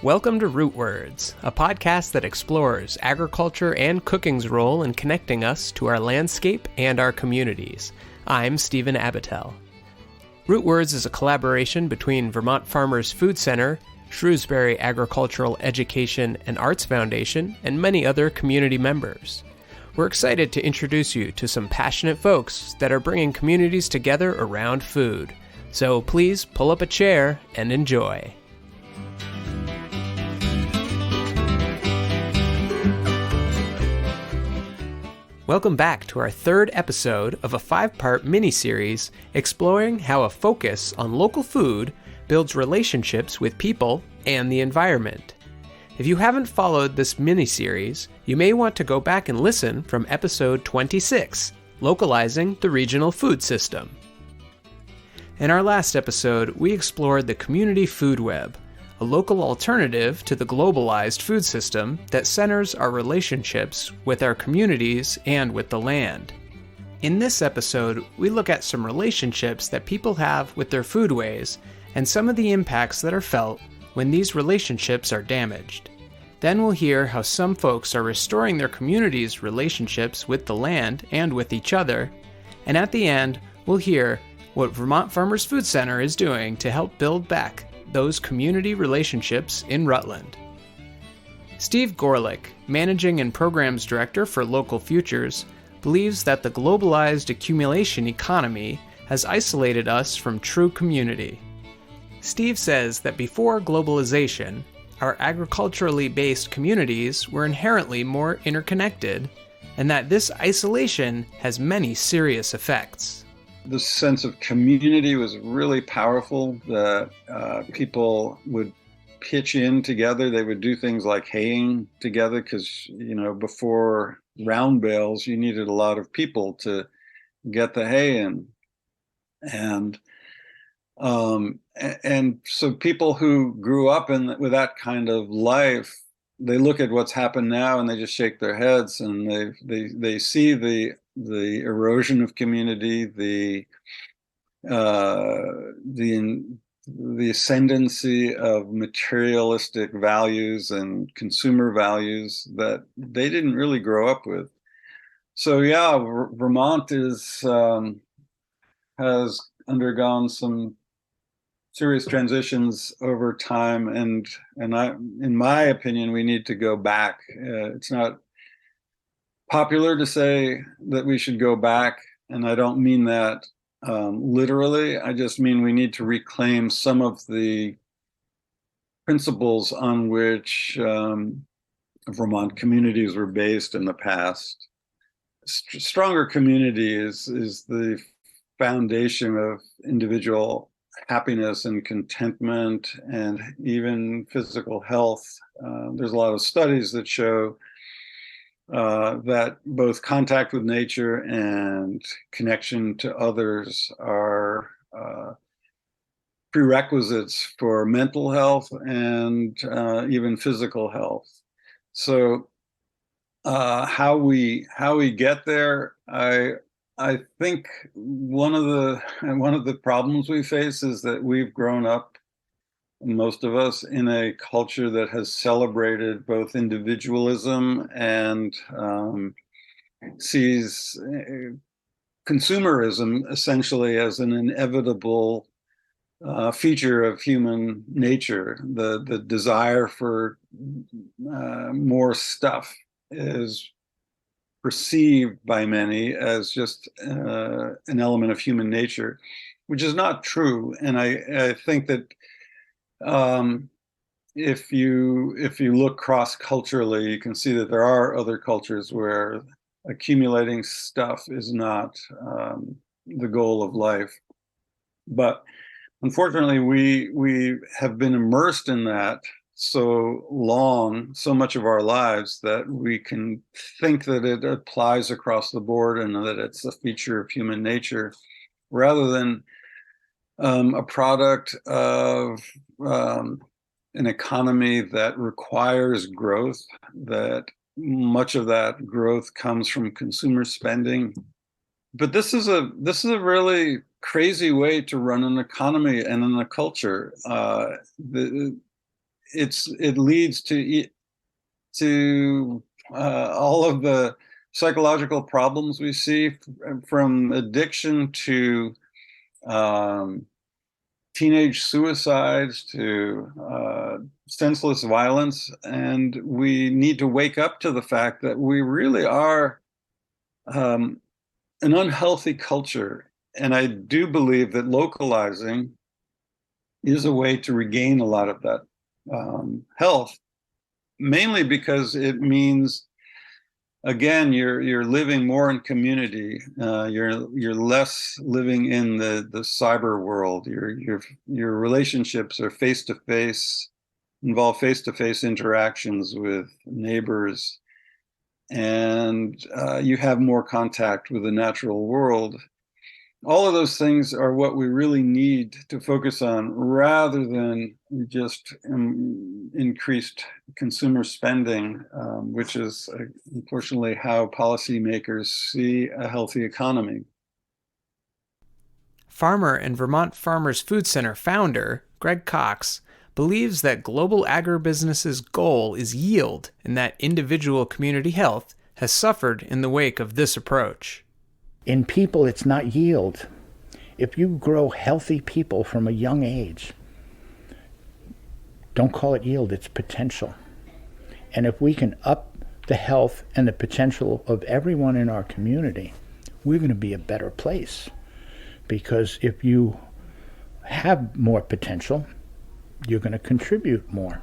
Welcome to Root Words, a podcast that explores agriculture and cooking's role in connecting us to our landscape and our communities. I'm Stephen Abatel. Root Words is a collaboration between Vermont Farmers Food Center, Shrewsbury Agricultural Education and Arts Foundation, and many other community members. We're excited to introduce you to some passionate folks that are bringing communities together around food. So please pull up a chair and enjoy. Welcome back to our third episode of a 5-part miniseries exploring how a focus on local food builds relationships with people and the environment. If you haven't followed this miniseries, you may want to go back and listen from episode 26, Localizing the Regional Food System. In our last episode, we explored the community food web, a local alternative to the globalized food system that centers our relationships with our communities and with the land. In this episode, we look at some relationships that people have with their foodways and some of the impacts that are felt when these relationships are damaged. Then we'll hear how some folks are restoring their community's relationships with the land and with each other. And at the end, we'll hear what Vermont Farmers Food Center is doing to help build back those community relationships in Rutland. Steve Gorlick, Managing and Programs Director for Local Futures, believes that the globalized accumulation economy has isolated us from true community. Steve says that before globalization, our agriculturally based communities were inherently more interconnected, and that this isolation has many serious effects. The sense of community was really powerful. That people would pitch in together. They would do things like haying together because, before round bales, you needed a lot of people to get the hay in. And so people who grew up with that kind of life, they look at what's happened now and they just shake their heads, and they see the erosion of community, the ascendancy of materialistic values and consumer values that they didn't really grow up with. So yeah, Vermont has undergone some serious transitions over time, and in my opinion, we need to go back. It's not popular to say that we should go back, and I don't mean that literally. I just mean we need to reclaim some of the principles on which Vermont communities were based in the past. Stronger community is the foundation of individual happiness and contentment and even physical health. There's a lot of studies that show that both contact with nature and connection to others are prerequisites for mental health and even physical health. So how we get there, I think one of the problems we face is that we've grown up, most of us, in a culture that has celebrated both individualism and sees consumerism essentially as an inevitable feature of human nature. The desire for more stuff is perceived by many as just an element of human nature, which is not true. And I think that if you look cross-culturally, you can see that there are other cultures where accumulating stuff is not the goal of life. But unfortunately, we have been immersed in that so much of our lives, that we can think that it applies across the board and that it's a feature of human nature, rather than a product of an economy that requires growth, that much of that growth comes from consumer spending. But this is a really crazy way to run an economy and in a culture. it leads to all of the psychological problems we see, from addiction to teenage suicides to senseless violence. And we need to wake up to the fact that we really are an unhealthy culture. And I do believe that localizing is a way to regain a lot of that health, mainly because it means, again, you're living more in community. You're less living in the cyber world. Your relationships are face to face, involve face to face interactions with neighbors, and you have more contact with the natural world. All of those things are what we really need to focus on, rather than just increased consumer spending, which is unfortunately how policymakers see a healthy economy. Farmer and Vermont Farmers Food Center founder, Greg Cox, believes that global agribusiness's goal is yield and that individual community health has suffered in the wake of this approach. In people, it's not yield. If you grow healthy people from a young age, don't call it yield, it's potential. And if we can up the health and the potential of everyone in our community, we're going to be a better place. Because if you have more potential, you're going to contribute more.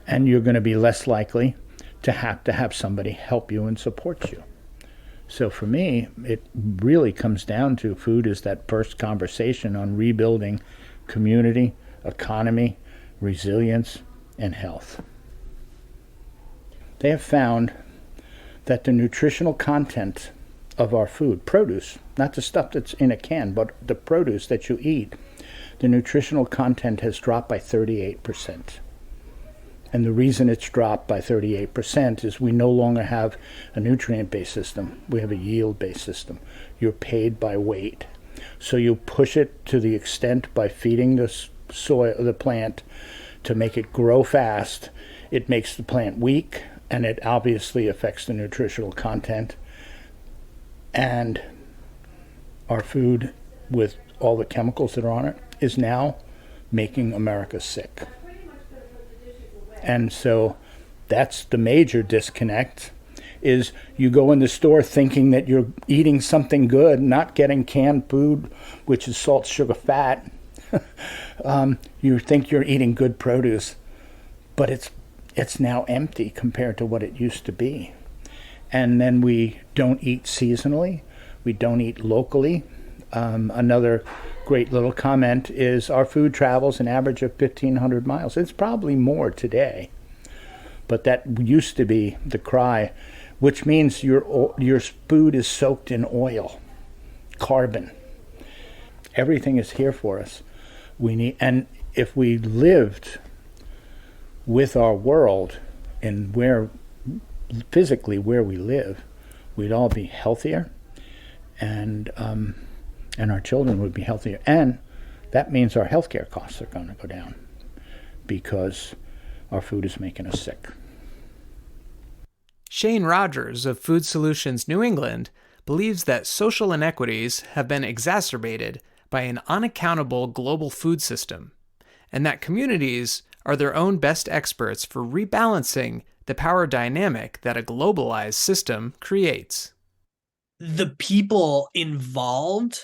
And you're going to be less likely to have somebody help you and support you. So for me, it really comes down to food is that first conversation on rebuilding community, economy, resilience, and health. They have found that the nutritional content of our food, produce, not the stuff that's in a can, but the produce that you eat, the nutritional content has dropped by 38%. And the reason it's dropped by 38% is we no longer have a nutrient-based system. We have a yield-based system. You're paid by weight. So you push it to the extent by feeding the soil, the plant, to make it grow fast. It makes the plant weak, and it obviously affects the nutritional content. And our food, with all the chemicals that are on it, is now making America sick. And so that's the major disconnect, is you go in the store thinking that you're eating something good, not getting canned food, which is salt, sugar, fat. You think you're eating good produce, but it's now empty compared to what it used to be. And then we don't eat seasonally. We don't eat locally. Another great little comment is our food travels an average of 1,500 miles. It's probably more today, but that used to be the cry, which means your food is soaked in oil, carbon. Everything is here for us. And if we lived with our world and physically where we live, we'd all be healthier, and our children would be healthier. And that means our healthcare costs are going to go down because our food is making us sick. Shane Rogers of Food Solutions New England believes that social inequities have been exacerbated by an unaccountable global food system, and that communities are their own best experts for rebalancing the power dynamic that a globalized system creates. The people involved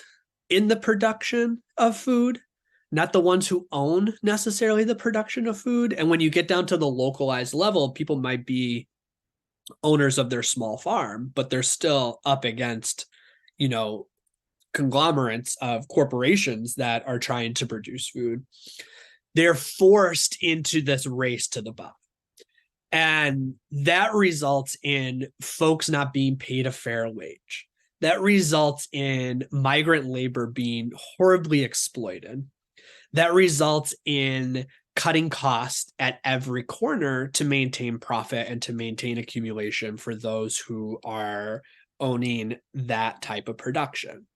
in the production of food, not the ones who own necessarily the production of food. And when you get down to the localized level, people might be owners of their small farm, but they're still up against, conglomerates of corporations that are trying to produce food. They're forced into this race to the bottom. And that results in folks not being paid a fair wage. That results in migrant labor being horribly exploited. That results in cutting costs at every corner to maintain profit and to maintain accumulation for those who are owning that type of production.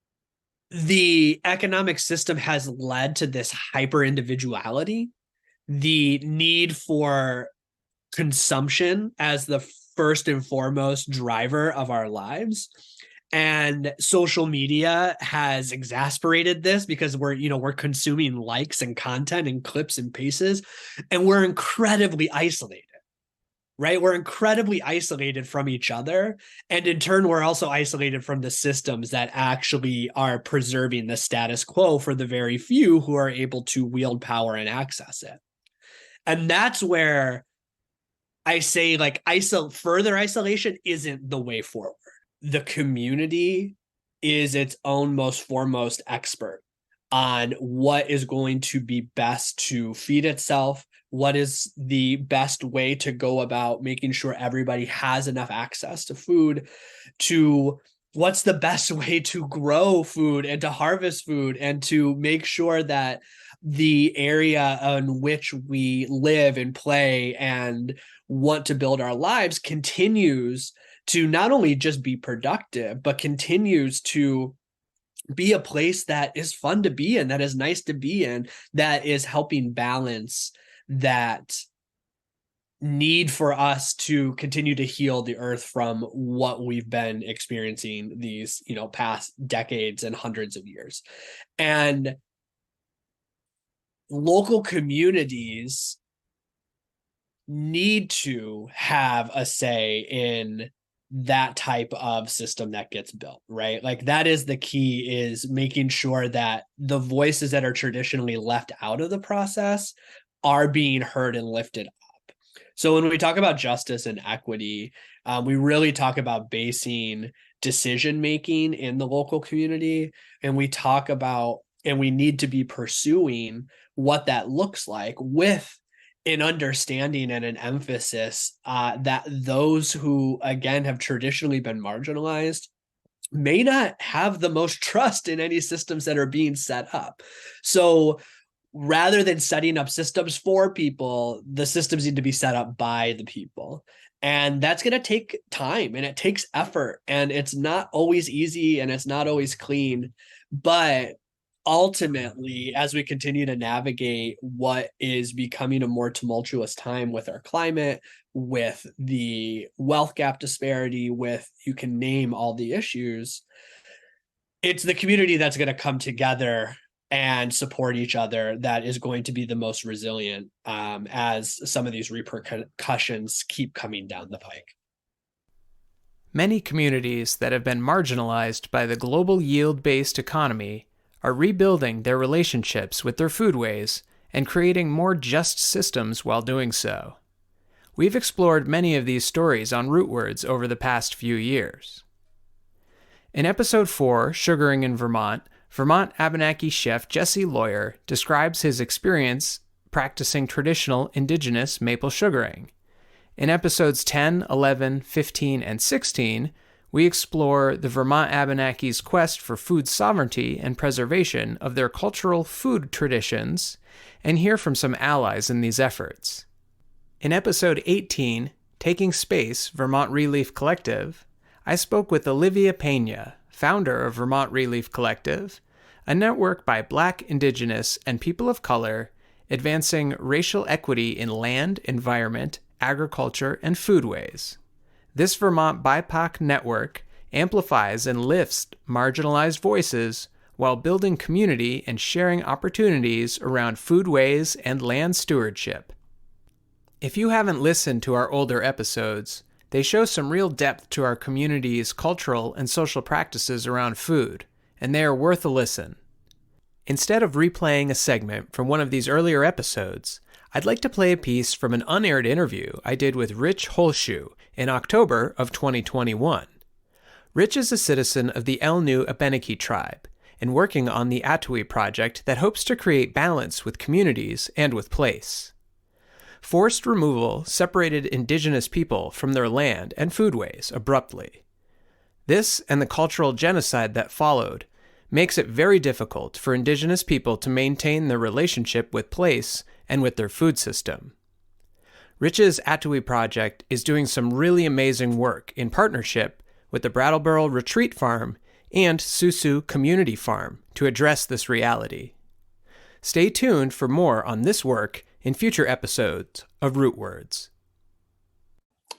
The economic system has led to this hyper individuality the need for consumption as the first and foremost driver of our lives. And social media has exasperated this because we're consuming likes and content and clips and paces, and we're incredibly isolated, right? We're incredibly isolated from each other. And in turn, we're also isolated from the systems that actually are preserving the status quo for the very few who are able to wield power and access it. And that's where I say, like, further isolation isn't the way forward. The community is its own most foremost expert on what is going to be best to feed itself, what is the best way to go about making sure everybody has enough access to food, to what's the best way to grow food and to harvest food, and to make sure that the area in which we live and play and want to build our lives continues to not only just be productive, but continues to be a place that is fun to be in, that is nice to be in, that is helping balance that need for us to continue to heal the earth from what we've been experiencing these, past decades and hundreds of years. And local communities need to have a say in that type of system that gets built, right? Like, that is the key, is making sure that the voices that are traditionally left out of the process are being heard and lifted up. So when we talk about justice and equity, we really talk about basing decision-making in the local community. And we talk about, and we need to be pursuing what that looks like with an understanding and an emphasis that those who, again, have traditionally been marginalized may not have the most trust in any systems that are being set up. So rather than setting up systems for people, the systems need to be set up by the people. And that's going to take time, and it takes effort, and it's not always easy, and it's not always clean. But ultimately, as we continue to navigate what is becoming a more tumultuous time with our climate, with the wealth gap disparity, with, you can name all the issues, it's the community that's going to come together and support each other that is going to be the most resilient as some of these repercussions keep coming down the pike. Many communities that have been marginalized by the global yield-based economy are rebuilding their relationships with their foodways and creating more just systems while doing so. We've explored many of these stories on Rootwords over the past few years. In episode 4, Sugaring in Vermont, Vermont Abenaki chef Jesse Lawyer describes his experience practicing traditional indigenous maple sugaring. In episodes 10, 11, 15, and 16, we explore the Vermont Abenaki's quest for food sovereignty and preservation of their cultural food traditions, and hear from some allies in these efforts. In episode 18, Taking Space, Vermont Relief Collective, I spoke with Olivia Pena, founder of Vermont Relief Collective, a network by Black, Indigenous, and people of color advancing racial equity in land, environment, agriculture, and foodways. This Vermont BIPOC network amplifies and lifts marginalized voices while building community and sharing opportunities around foodways and land stewardship. If you haven't listened to our older episodes, they show some real depth to our community's cultural and social practices around food, and they are worth a listen. Instead of replaying a segment from one of these earlier episodes, I'd like to play a piece from an unaired interview I did with Rich Holshoe in October of 2021. Rich is a citizen of the Elnu Abenaki tribe and working on the Atui project that hopes to create balance with communities and with place. Forced removal separated indigenous people from their land and foodways abruptly. This and the cultural genocide that followed makes it very difficult for indigenous people to maintain their relationship with place and with their food system. Rich's Atui project is doing some really amazing work in partnership with the Brattleboro Retreat Farm and Susu Community Farm to address this reality. Stay tuned for more on this work in future episodes of Root Words.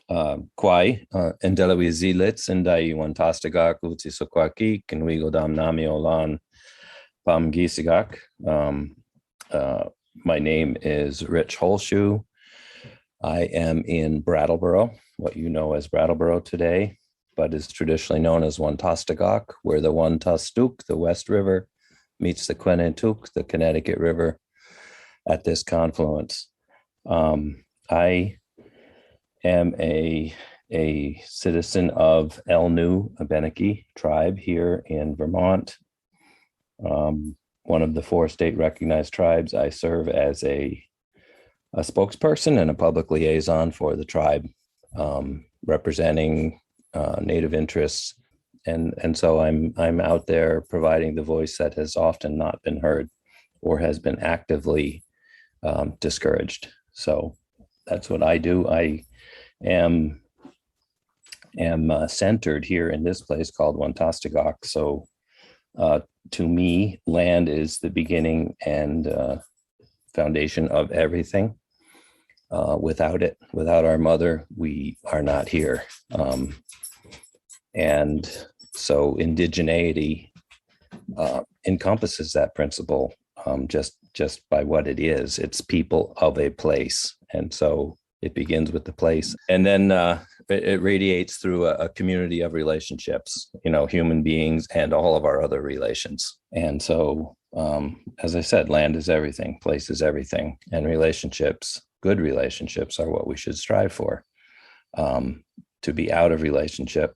Kwai, Endelawi Zilitz, Endai Wantastagak, Utisokwaki, Kenwigo Dam Nami Olan, Pam Gisigak. My name is Rich Holshoe. I am in Brattleboro, what you know as Brattleboro today, but is traditionally known as Wantastagak, where the Wantastuk, the West River, meets the Quenentuk, the Connecticut River, at this confluence. I am a citizen of Elnu Abenaki tribe here in Vermont. One of the 4 state recognized tribes. I serve as a spokesperson and a public liaison for the tribe, representing Native interests. And so I'm out there providing the voice that has often not been heard or has been actively discouraged. So that's what I do. I am centered here in this place called Wantastagak. So to me, land is the beginning and foundation of everything. Without it, without our mother, we are not here. And so indigeneity encompasses that principle just by what it is. It's people of a place. And so it begins with the place. And then it radiates through a community of relationships, human beings and all of our other relations. And so, as I said, land is everything, place is everything, and relationships, good relationships, are what we should strive for. To be out of relationship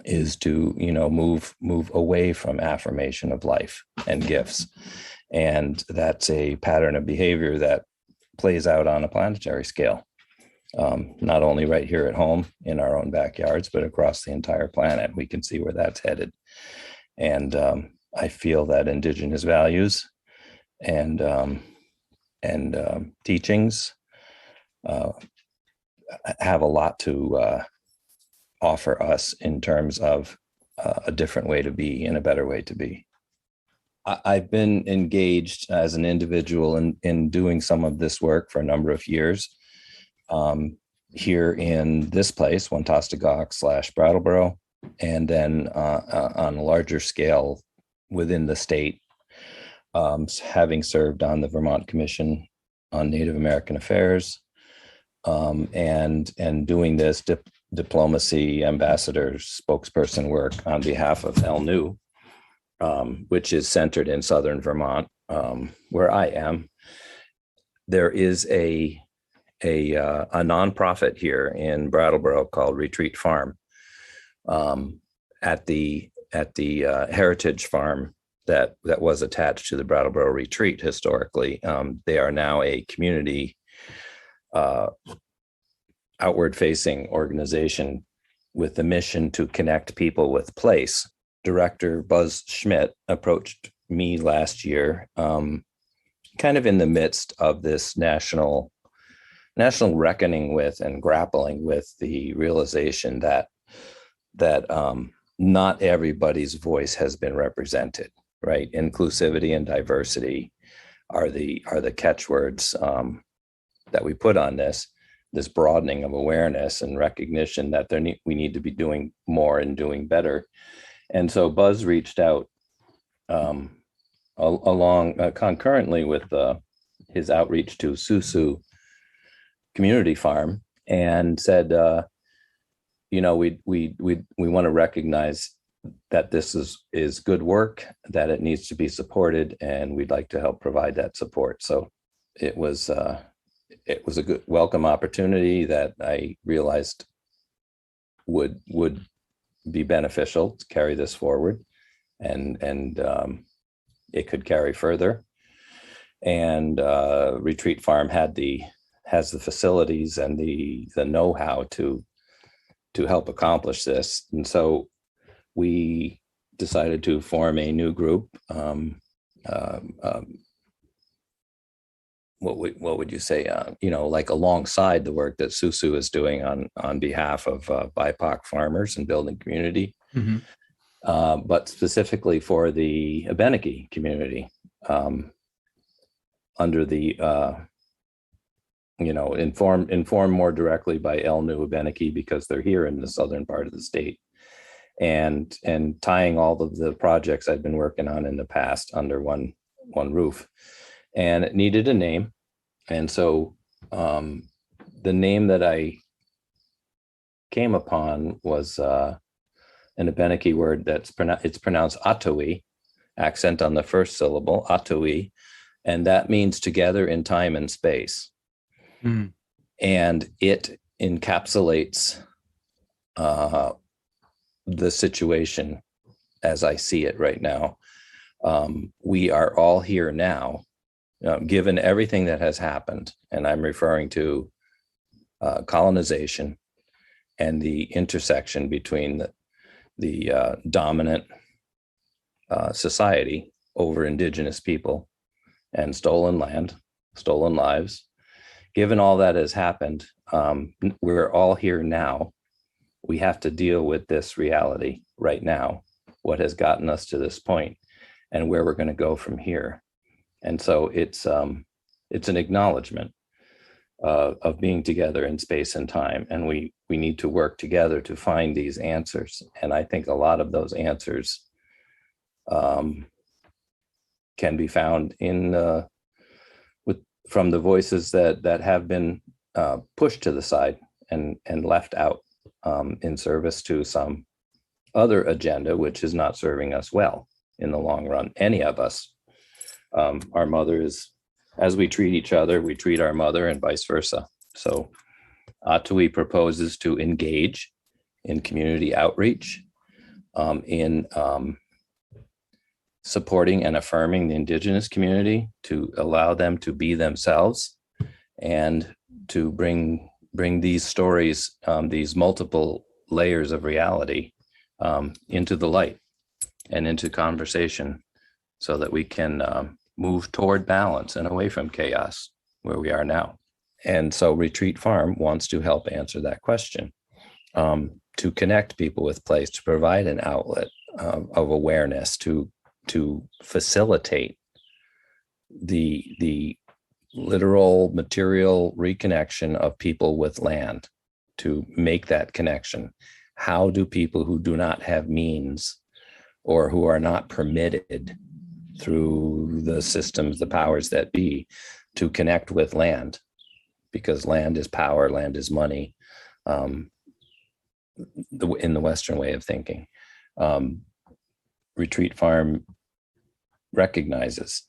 is to, move away from affirmation of life and gifts. And that's a pattern of behavior that plays out on a planetary scale, not only right here at home in our own backyards, but across the entire planet. We can see where that's headed. And I feel that indigenous values and teachings have a lot to offer us in terms of a different way to be and a better way to be. I've been engaged as an individual in doing some of this work for a number of years here in this place, Wantastagak / Brattleboro, and then on a larger scale within the state, having served on the Vermont Commission on Native American Affairs, and doing this diplomacy, ambassador, spokesperson work on behalf of Elnu, which is centered in southern Vermont, where I am. There is a nonprofit here in Brattleboro called Retreat Farm, at the heritage farm that was attached to the Brattleboro Retreat historically. They are now a community outward-facing organization with the mission to connect people with place. Director Buzz Schmidt approached me last year, kind of in the midst of this national reckoning with and grappling with the realization that not everybody's voice has been represented, right? Inclusivity and diversity are the catchwords that we put on this broadening of awareness and recognition that we need to be doing more and doing better. And so Buzz reached out concurrently with his outreach to Susu Community Farm and said, we want to recognize that this is good work, that it needs to be supported, and we'd like to help provide that support. So it was a good welcome opportunity that I realized would be beneficial to carry this forward, and it could carry further. And Retreat Farm has the facilities and the know-how to help accomplish this. And so we decided to form a new group. What would you say? Like alongside the work that Susu is doing on behalf of BIPOC farmers and building community, but specifically for the Abenaki community, under the informed more directly by El New Abenaki because they're here in the southern part of the state, and tying all of the projects I've been working on in the past under one roof. And it needed a name. And so the name that I came upon was an Abenaki word it's pronounced Atawi, accent on the first syllable, Atawi, and that means together in time and space. Mm. And it encapsulates the situation as I see it right now. We are all here now, given everything that has happened, and I'm referring to colonization and the intersection between the dominant society over indigenous people and stolen land, stolen lives. Given all that has happened, we're all here now. We have to deal with this reality right now, what has gotten us to this point and where we're going to go from here. And so it's an acknowledgement of being together in space and time. And we need to work together to find these answers. And I think a lot of those answers can be found from the voices that have been pushed to the side and left out in service to some other agenda, which is not serving us well in the long run, any of us. Our mother is, as we treat each other, we treat our mother, and vice versa. So Atui proposes to engage in community outreach, in supporting and affirming the indigenous community, to allow them to be themselves, and to bring these stories, these multiple layers of reality, into the light and into conversation, so that we can move toward balance and away from chaos where we are now. And so Retreat Farm wants to help answer that question, to connect people with place, to provide an outlet of awareness, to facilitate the literal material reconnection of people with land, to make that connection. How do people who do not have means or who are not permitted through the systems, the powers that be, to connect with land? Because land is power, land is money, in the Western way of thinking. Retreat Farm recognizes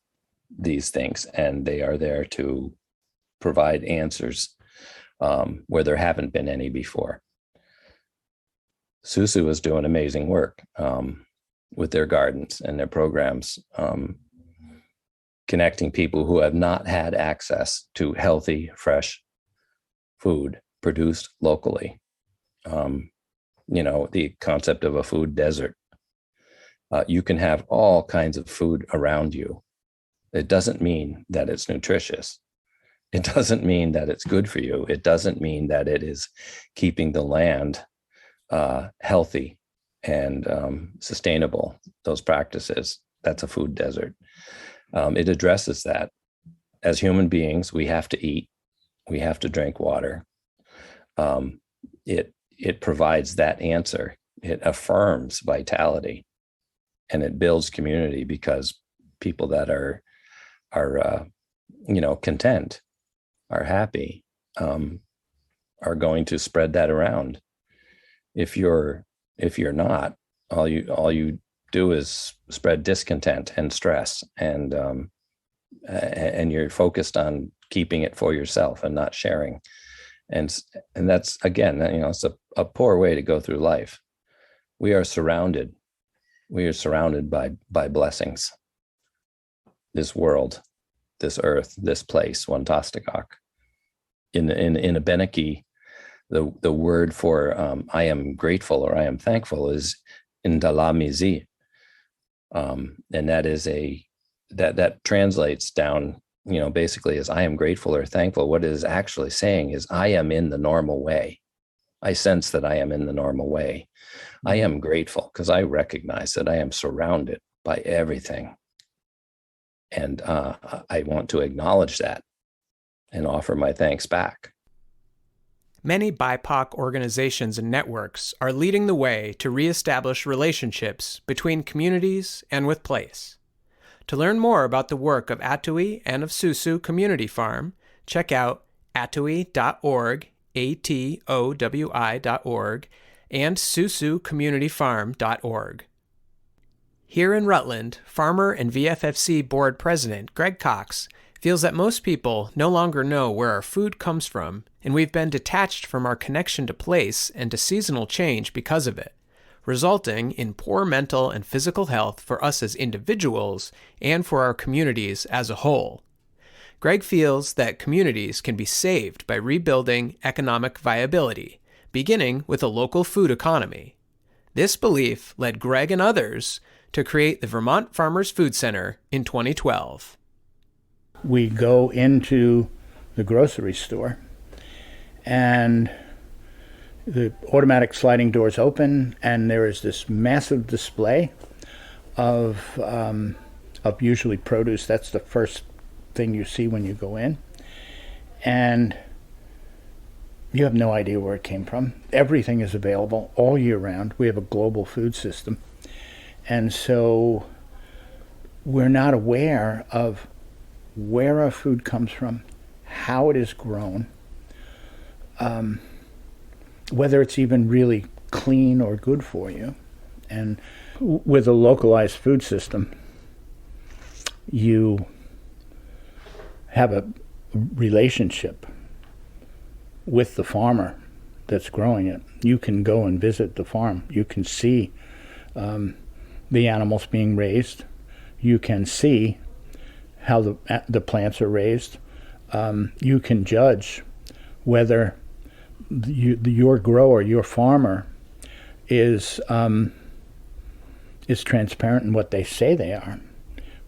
these things, and they are there to provide answers where there haven't been any before. Susu is doing amazing work with their gardens and their programs, connecting people who have not had access to healthy, fresh food produced locally. The concept of a food desert. You can have all kinds of food around you. It doesn't mean that it's nutritious. It doesn't mean that it's good for you. It doesn't mean that it is keeping the land healthy and sustainable. Those practices, that's a food desert. It addresses that. As human beings, we have to eat, we have to drink water. It provides that answer. It affirms vitality, and it builds community, because people that are content, are happy, are going to spread that around. If you're not, all you do is spread discontent and stress, and you're focused on keeping it for yourself and not sharing. And that's, again, it's a poor way to go through life. We are surrounded by blessings. This world, this earth, this place, Wantastikak. In Abenaki, the word for I am grateful or I am thankful is Indalamizi. And that is that translates down, basically as I am grateful or thankful. What it is actually saying is I am in the normal way. I sense that I am in the normal way. I am grateful because I recognize that I am surrounded by everything. And I want to acknowledge that and offer my thanks back. Many BIPOC organizations and networks are leading the way to reestablish relationships between communities and with place. To learn more about the work of Atowi and of Susu Community Farm, check out atowi.org, atowi.org, and susukcommunityfarm.org. Here in Rutland, farmer and VFFC board president Greg Cox feels that most people no longer know where our food comes from, and we've been detached from our connection to place and to seasonal change because of it, resulting in poor mental and physical health for us as individuals and for our communities as a whole. Greg feels that communities can be saved by rebuilding economic viability, beginning with a local food economy. This belief led Greg and others to create the Vermont Farmers Food Center in 2012. We go into the grocery store and the automatic sliding doors open, and there is this massive display of usually produce. That's the first thing you see when you go in, and you have no idea where it came from. Everything is available all year round. We have a global food system, and so we're not aware of where our food comes from, how it is grown, whether it's even really clean or good for you. And with a localized food system, you have a relationship with the farmer that's growing it. You can go and visit the farm. You can see the animals being raised. You can see how the plants are raised. You can judge whether your grower, your farmer, is transparent in what they say they are.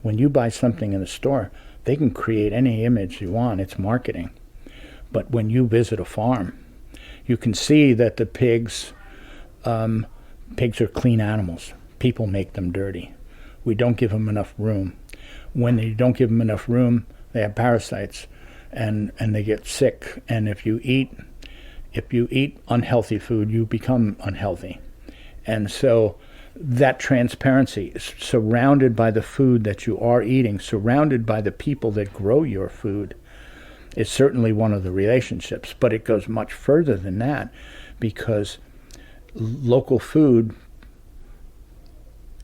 When you buy something in the store, they can create any image you want. It's marketing. But when you visit a farm, you can see that the pigs are clean animals. People make them dirty. We don't give them enough room. When they don't give them enough room, they have parasites, and they get sick. And if you eat unhealthy food, you become unhealthy. And so that transparency, surrounded by the food that you are eating, surrounded by the people that grow your food, is certainly one of the relationships. But it goes much further than that, because local food,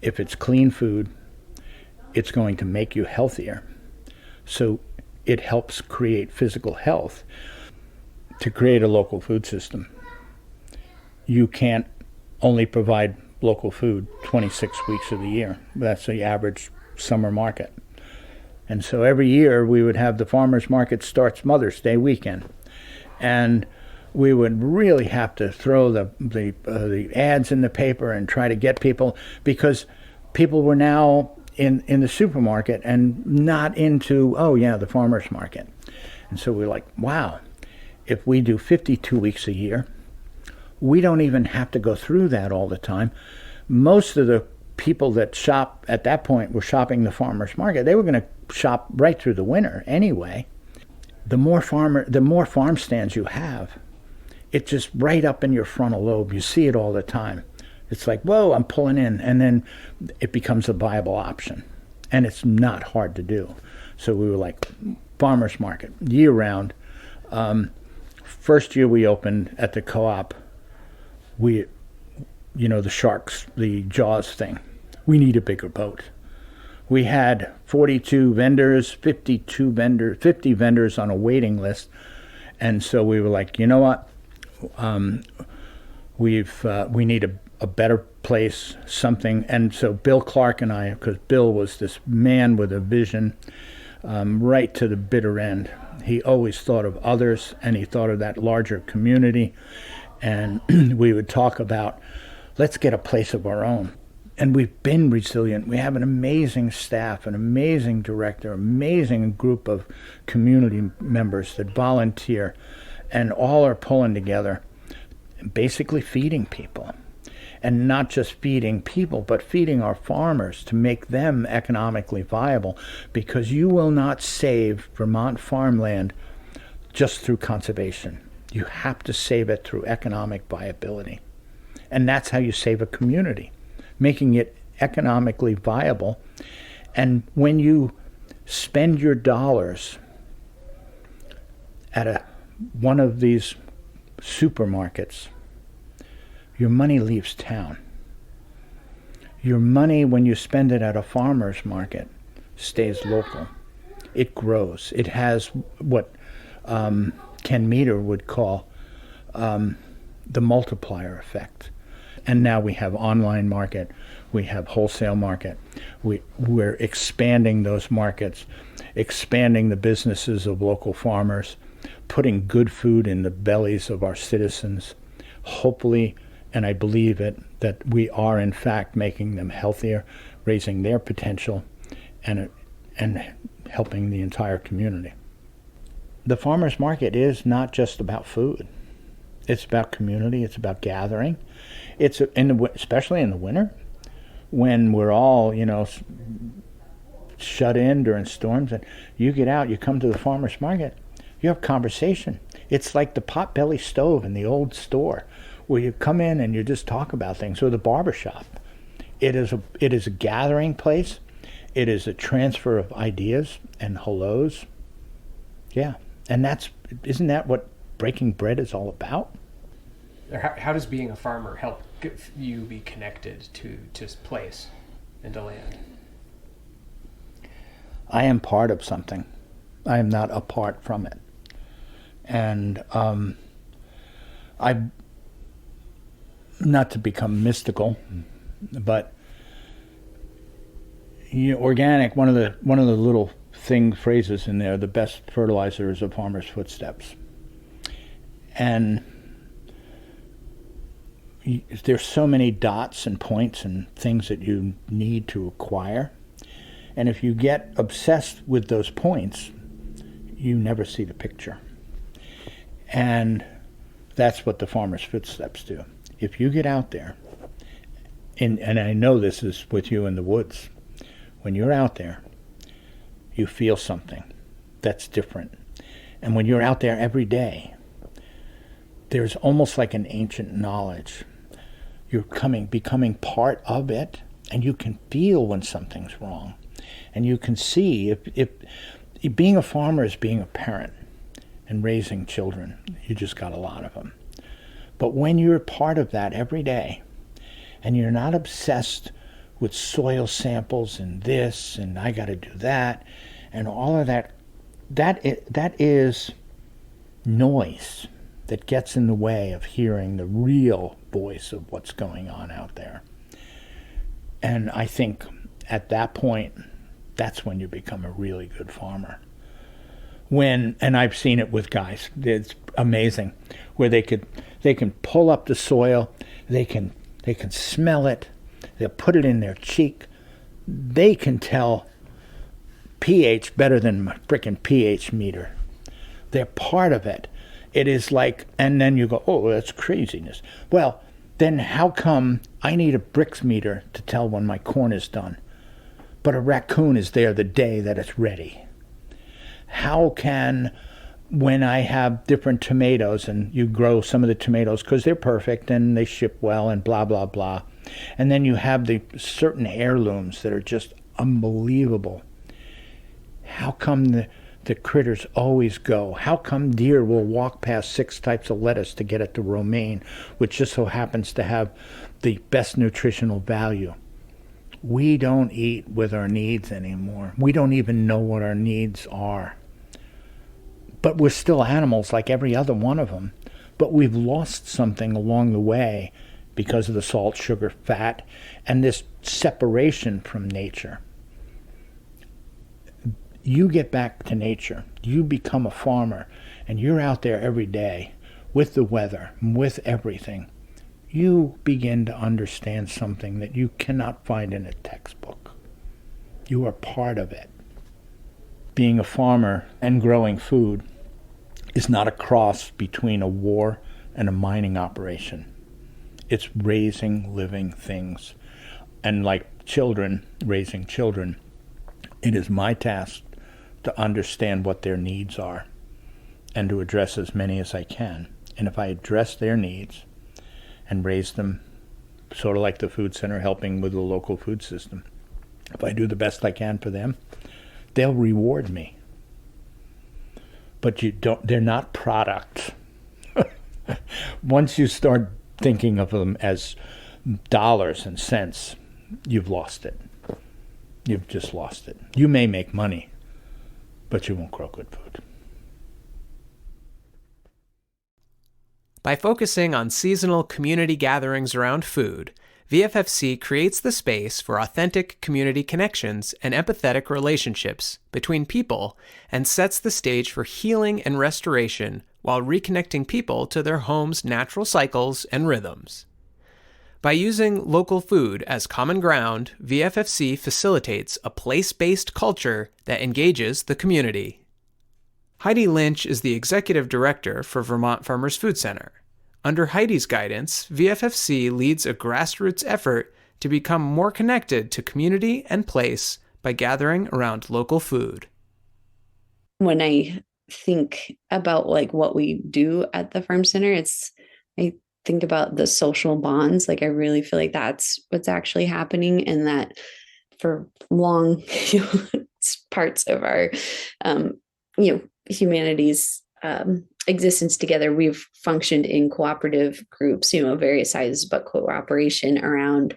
if it's clean food, it's going to make you healthier. So it helps create physical health. To create a local food system, you can't only provide local food 26 weeks of the year. That's the average summer market. And so every year we would have the farmers market starts Mother's Day weekend. And we would really have to throw the ads in the paper and try to get people, because people were now in the supermarket and not into, the farmers market. And so we're like, wow, if we do 52 weeks a year, we don't even have to go through that all the time. Most of the people that shop at that point were shopping the farmers market. They were going to shop right through the winter anyway. The more farm stands you have, it's just right up in your frontal lobe. You see it all the time. It's like, whoa, I'm pulling in. And then it becomes a viable option. And it's not hard to do. So we were like, farmers market, year round. First year we opened at the co-op, the sharks, the Jaws thing. We need a bigger boat. We had 42 vendors, 50 vendors on a waiting list. And so we were like, you know what? We need a better place, something. And so Bill Clark and I, because Bill was this man with a vision right to the bitter end. He always thought of others, and he thought of that larger community. And we would talk about, let's get a place of our own. And we've been resilient. We have an amazing staff, an amazing director, amazing group of community members that volunteer, and all are pulling together, basically feeding people. And not just feeding people, but feeding our farmers to make them economically viable, because you will not save Vermont farmland just through conservation. You have to save it through economic viability. And that's how you save a community, making it economically viable. And when you spend your dollars at one of these supermarkets, your money leaves town. Your money, when you spend it at a farmer's market, stays local. It grows. It has what Ken Meter would call the multiplier effect. And now we have online market, we have wholesale market. We're expanding those markets, expanding the businesses of local farmers, putting good food in the bellies of our citizens, hopefully, and I believe it, that we are in fact making them healthier, raising their potential, and helping the entire community. The farmers market is not just about food. It's about community. It's about gathering. It's especially in the winter, when we're all shut in during storms, and you get out, you come to the farmers market, you have conversation. It's like the potbelly stove in the old store, where you come in and you just talk about things, or the barber shop. It is a gathering place. It is a transfer of ideas and hellos. Yeah, and isn't that what breaking bread is all about? How does being a farmer help you be connected to place and to land? I am part of something. I am not apart from it. And not to become mystical, but organic, one of the little phrases in there, the best fertilizer is a farmer's footsteps. And there's so many dots and points and things that you need to acquire. And if you get obsessed with those points, you never see the picture. And that's what the farmer's footsteps do. If you get out there, and I know this is with you in the woods, when you're out there, you feel something that's different. And when you're out there every day, there's almost like an ancient knowledge. You're becoming part of it, and you can feel when something's wrong. And you can see if being a farmer is being a parent and raising children. You just got a lot of them. But when you're part of that every day, and you're not obsessed with soil samples and this, and I got to do that, and all of that, that is noise that gets in the way of hearing the real voice of what's going on out there. And I think at that point, that's when you become a really good farmer. And I've seen it with guys, it's amazing, where they can pull up the soil, they can smell it, they'll put it in their cheek, they can tell pH better than my frickin' pH meter. They're part of it. It is like, and then you go, oh, that's craziness. Well, then how come I need a Brix meter to tell when my corn is done, but a raccoon is there the day that it's ready? How can, when I have different tomatoes, and you grow some of the tomatoes because they're perfect and they ship well and blah, blah, blah, and then you have the certain heirlooms that are just unbelievable. How come the critters always go? How come deer will walk past 6 types of lettuce to get at the romaine, which just so happens to have the best nutritional value? We don't eat with our needs anymore. We don't even know what our needs are. But we're still animals like every other one of them. But we've lost something along the way because of the salt, sugar, fat, and this separation from nature. You get back to nature, you become a farmer, and you're out there every day with the weather, with everything. You begin to understand something that you cannot find in a textbook. You are part of it. Being a farmer and growing food is not a cross between a war and a mining operation. It's raising living things. And like children, raising children, it is my task to understand what their needs are and to address as many as I can. And if I address their needs and raise them, sort of like the food center helping with the local food system, if I do the best I can for them, they'll reward me. But they're not products. Once you start thinking of them as dollars and cents, you've lost it. You've just lost it. You may make money, but you won't grow good food. By focusing on seasonal community gatherings around food, VFFC creates the space for authentic community connections and empathetic relationships between people and sets the stage for healing and restoration while reconnecting people to their home's natural cycles and rhythms. By using local food as common ground, VFFC facilitates a place-based culture that engages the community. Heidi Lynch is the executive director for Vermont Farmers Food Center. Under Heidi's guidance, VFFC leads a grassroots effort to become more connected to community and place by gathering around local food. When I think about like what we do at the farm center, I think about the social bonds. Like I really feel like that's what's actually happening, and that for long parts of our humanity's existence together, we've functioned in cooperative groups, various sizes, but cooperation around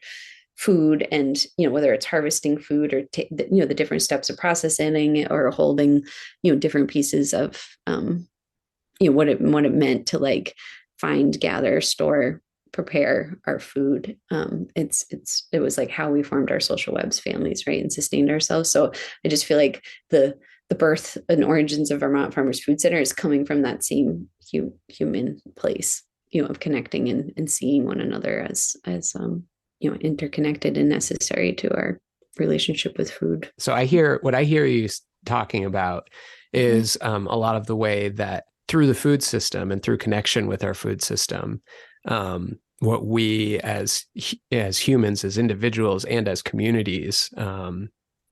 food, and whether it's harvesting food or the different steps of processing it, or holding different pieces of what it meant to like find, gather, store, prepare our food. It was like how we formed our social webs, families, right, and sustained ourselves. So I just feel like the birth and origins of Vermont Farmers Food Center is coming from that same human place, of connecting and seeing one another as interconnected and necessary to our relationship with food. So what I hear you talking about is a lot of the way that through the food system and through connection with our food system, what we as humans, as individuals, and as communities,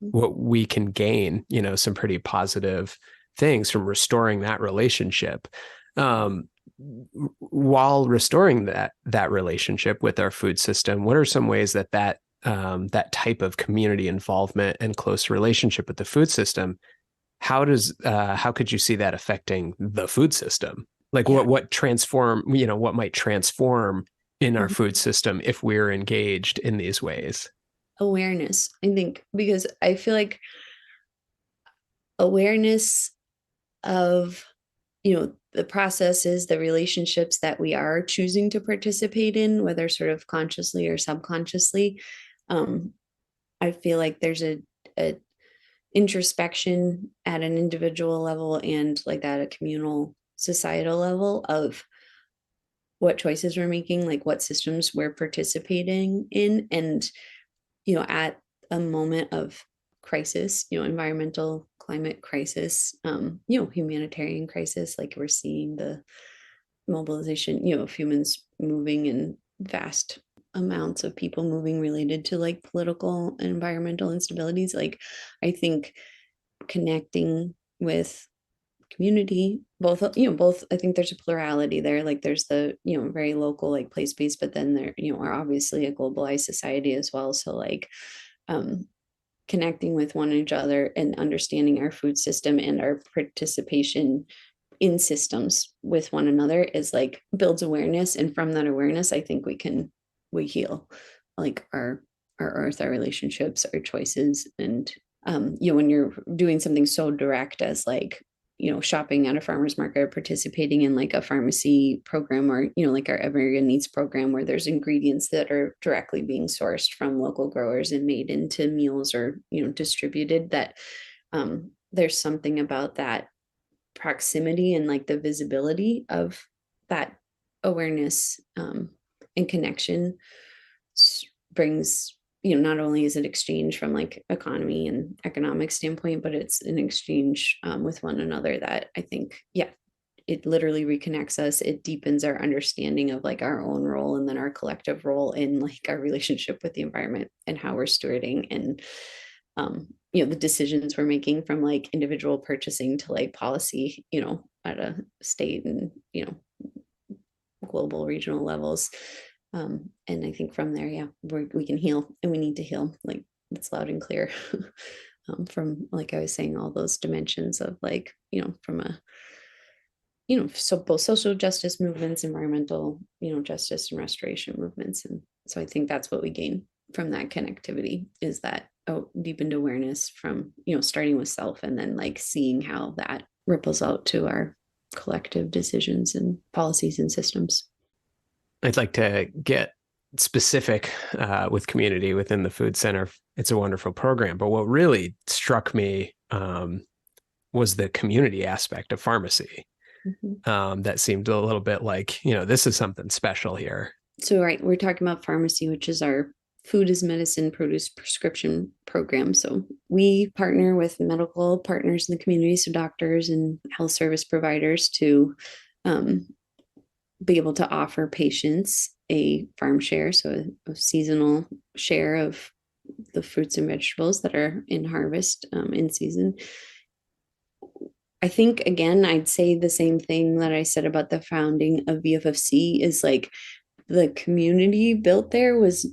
what we can gain, some pretty positive things from restoring that relationship. While restoring that relationship with our food system, what are some ways that type of community involvement and close relationship with the food system, how could you see that affecting the food system? Like what might transform in our food system if we're engaged in these ways? Awareness, I think, because I feel like awareness of, the processes, the relationships that we are choosing to participate in, whether sort of consciously or subconsciously. I feel like there's a introspection at an individual level and like at a communal societal level of what choices we're making, like what systems we're participating in. And, at a moment of crisis, environmental climate crisis, humanitarian crisis, like we're seeing the mobilization, of humans moving in vast amounts of people moving related to like political and environmental instabilities. Like I think connecting with community, both I think there's a plurality there. Like there's the very local, like place-based, but then there are obviously a globalized society as well. So like connecting with one another and understanding our food system and our participation in systems with one another is like builds awareness, and from that awareness I think we heal like our earth, our relationships, our choices. And when you're doing something so direct as like shopping at a farmer's market, or participating in like a pharmacy program, or like our Everyone Needs program, where there's ingredients that are directly being sourced from local growers and made into meals, or distributed, that there's something about that proximity and like the visibility of that awareness and connection brings, not only is it exchange from like economy and economic standpoint, but it's an exchange with one another that I think, it literally reconnects us. It deepens our understanding of like our own role, and then our collective role in like our relationship with the environment and how we're stewarding, and the decisions we're making, from like individual purchasing to like policy, at a state and, global, regional levels. And I think from there, yeah, we can heal, and we need to heal. Like, it's loud and clear. From, like I was saying, all those dimensions of, like, from a, so both social justice movements, environmental, justice and restoration movements. And so I think that's what we gain from that connectivity, is that deepened awareness from, starting with self, and then like seeing how that ripples out to our collective decisions and policies and systems. I'd like to get specific with community within the food center. It's a wonderful program, but what really struck me was the community aspect of pharmacy. Mm-hmm. That seemed a little bit like, this is something special here. So, right, we're talking about pharmacy, which is our food as medicine, produce, prescription program. So we partner with medical partners in the community, so doctors and health service providers, to be able to offer patients a farm share, so a seasonal share of the fruits and vegetables that are in harvest in season. I think, again, I'd say the same thing that I said about the founding of VFFC, is like the community built there was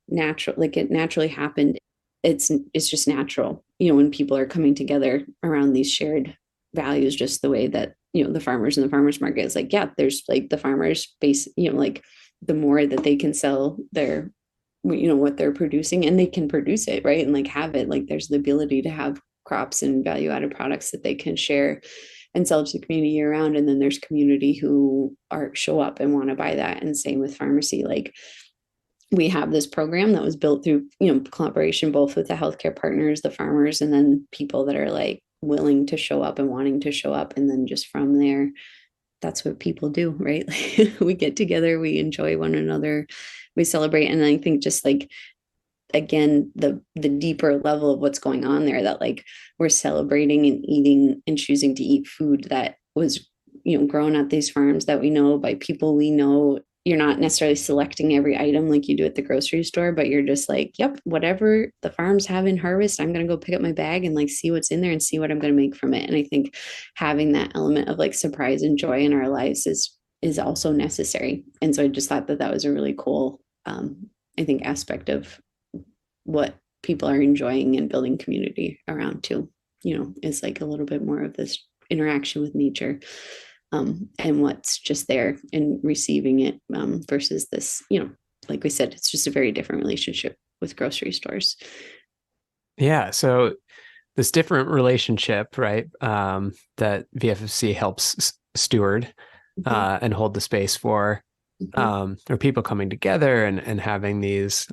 natural. Like, it naturally happened. It's just natural, when people are coming together around these shared values, just the way that, the farmers in the farmers market is like, yeah, there's like the farmers base, like the more that they can sell their, what they're producing, and they can produce it, right, and like have it, like there's the ability to have crops and value added products that they can share and sell to the community year round. And then there's community who show up and want to buy that. And same with pharmacy. Like, we have this program that was built through, collaboration, both with the healthcare partners, the farmers, and then people that are like willing to show up and wanting to show up. And then just from there, that's what people do, right? We get together, we enjoy one another, we celebrate. And I think just like, again, the deeper level of what's going on there, that like we're celebrating and eating and choosing to eat food that was, grown at these farms that we know, by people we know. You're not necessarily selecting every item like you do at the grocery store, but you're just like, yep, whatever the farms have in harvest, I'm going to go pick up my bag and like see what's in there and see what I'm going to make from it. And I think having that element of like surprise and joy in our lives is also necessary. And so I just thought that was a really cool, I think, aspect of what people are enjoying and building community around too, is like a little bit more of this interaction with nature, and what's just there and receiving it, versus this, like we said, it's just a very different relationship with grocery stores. Yeah. So this different relationship, right, that VFFC helps steward and hold the space for, or people coming together and having these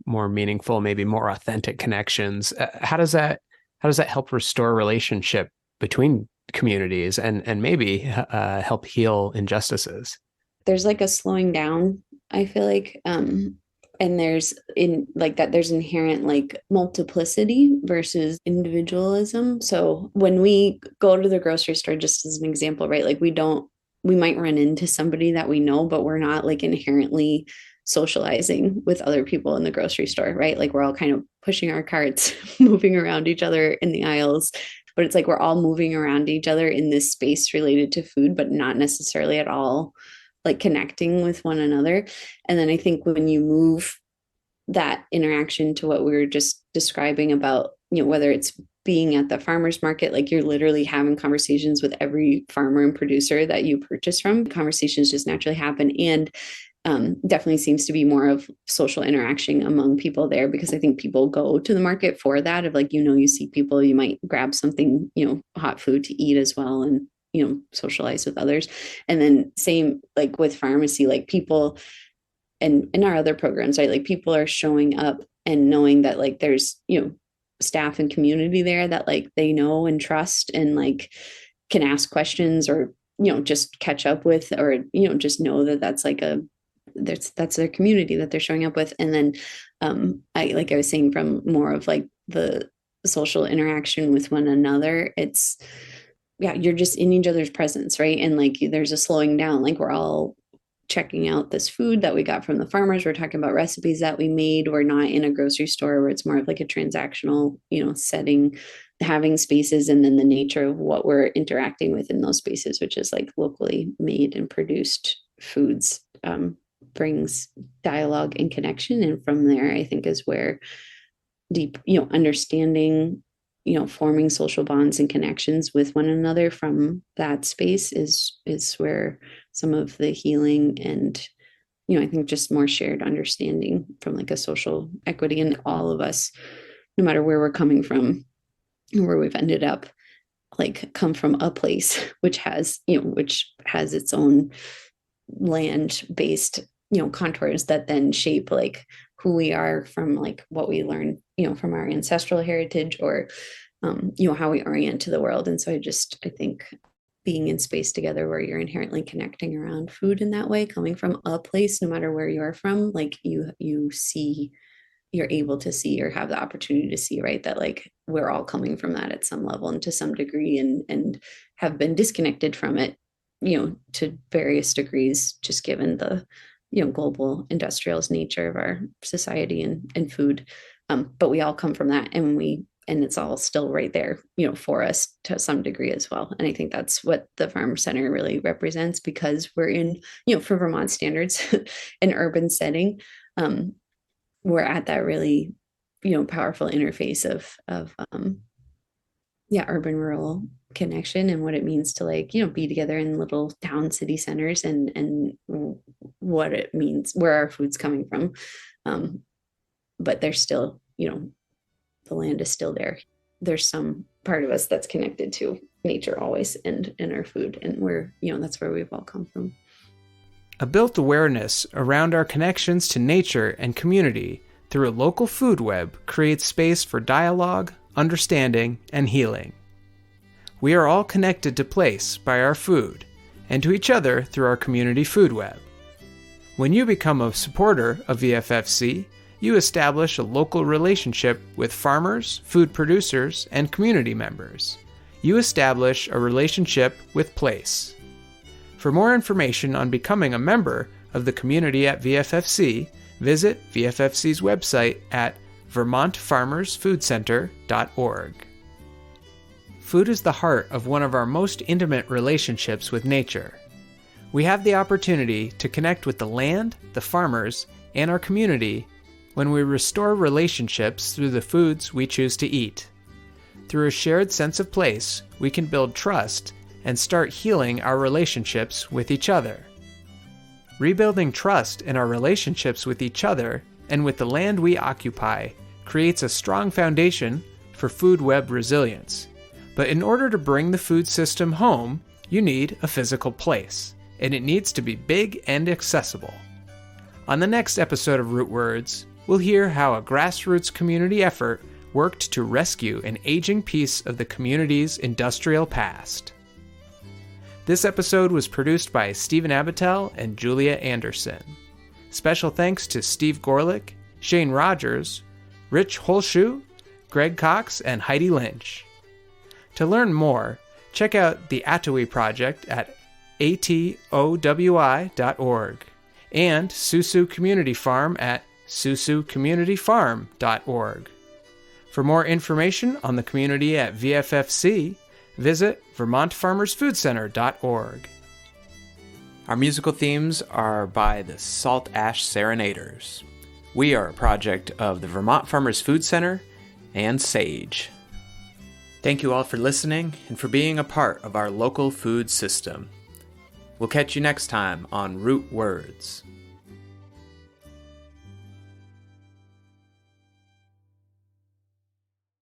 more meaningful, maybe more authentic connections. How does that help restore relationship between communities and maybe help heal injustices? There's like a slowing down, I feel like, and there's inherent like multiplicity versus individualism. So when we go to the grocery store, just as an example, right, like we might run into somebody that we know, but we're not like inherently socializing with other people in the grocery store, right? Like, we're all kind of pushing our carts, moving around each other in the aisles, but it's like we're all moving around each other in this space related to food, but not necessarily at all like connecting with one another. And then I think when you move that interaction to what we were just describing about, whether it's being at the farmer's market, like you're literally having conversations with every farmer and producer that you purchase from, conversations just naturally happen. And definitely seems to be more of social interaction among people there, because I think people go to the market for that, of like, you see people, you might grab something, hot food to eat as well, and, socialize with others. And then same like with pharmacy, like people and in our other programs, right, like people are showing up and knowing that like there's, staff and community there that like they know and trust and like can ask questions, or, just catch up with, or, just know that that's like that's their community that they're showing up with. And then I was saying, from more of like the social interaction with one another, it's, yeah, you're just in each other's presence, right? And like there's a slowing down, like we're all checking out this food that we got from the farmers, we're talking about recipes that we made. We're not in a grocery store where it's more of like a transactional, setting, having spaces and then the nature of what we're interacting with in those spaces, which is like locally made and produced foods, brings dialogue and connection. And from there, I think is where deep, understanding, forming social bonds and connections with one another from that space is where some of the healing and, I think just more shared understanding from like a social equity, and all of us, no matter where we're coming from, where we've ended up, like come from a place which has its own land-based, contours that then shape like who we are from like what we learn, from our ancestral heritage, or, how we orient to the world. And so I think being in space together where you're inherently connecting around food in that way, coming from a place, no matter where you're from, like you see, you're able to see or have the opportunity to see, right, that like we're all coming from that at some level and to some degree, and have been disconnected from it, to various degrees, just given the, global industrialist nature of our society and food. But we all come from that, and it's all still right there, for us to some degree as well. And I think that's what the Farm Center really represents, because we're in, for Vermont standards, an urban setting. We're at that really, powerful interface of urban rural connection, and what it means to like, be together in little town city centers, and what it means, where our food's coming from. But there's still, the land is still there. There's some part of us that's connected to nature always, and our food, and we're, that's where we've all come from. A built awareness around our connections to nature and community through a local food web creates space for dialogue, understanding, and healing. We are all connected to place by our food, and to each other through our community food web. When you become a supporter of VFFC, you establish a local relationship with farmers, food producers, and community members. You establish a relationship with place. For more information on becoming a member of the community at VFFC, visit VFFC's website at vermontfarmersfoodcenter.org. Food is the heart of one of our most intimate relationships with nature. We have the opportunity to connect with the land, the farmers, and our community when we restore relationships through the foods we choose to eat. Through a shared sense of place, we can build trust and start healing our relationships with each other. Rebuilding trust in our relationships with each other and with the land we occupy creates a strong foundation for food web resilience. But in order to bring the food system home, you need a physical place, and it needs to be big and accessible. On the next episode of Root Words, we'll hear how a grassroots community effort worked to rescue an aging piece of the community's industrial past. This episode was produced by Stephen Abatel and Julia Anderson. Special thanks to Steve Gorlick, Shane Rogers, Rich Holshoe, Greg Cox, and Heidi Lynch. To learn more, check out the Atowi Project at atowi.org and Susu Community Farm at susucommunityfarm.org. For more information on the community at VFFC, visit vermontfarmersfoodcenter.org. Our musical themes are by the Salt Ash Serenaders. We are a project of the Vermont Farmers Food Center and SAGE. Thank you all for listening and for being a part of our local food system. We'll catch you next time on Root Words.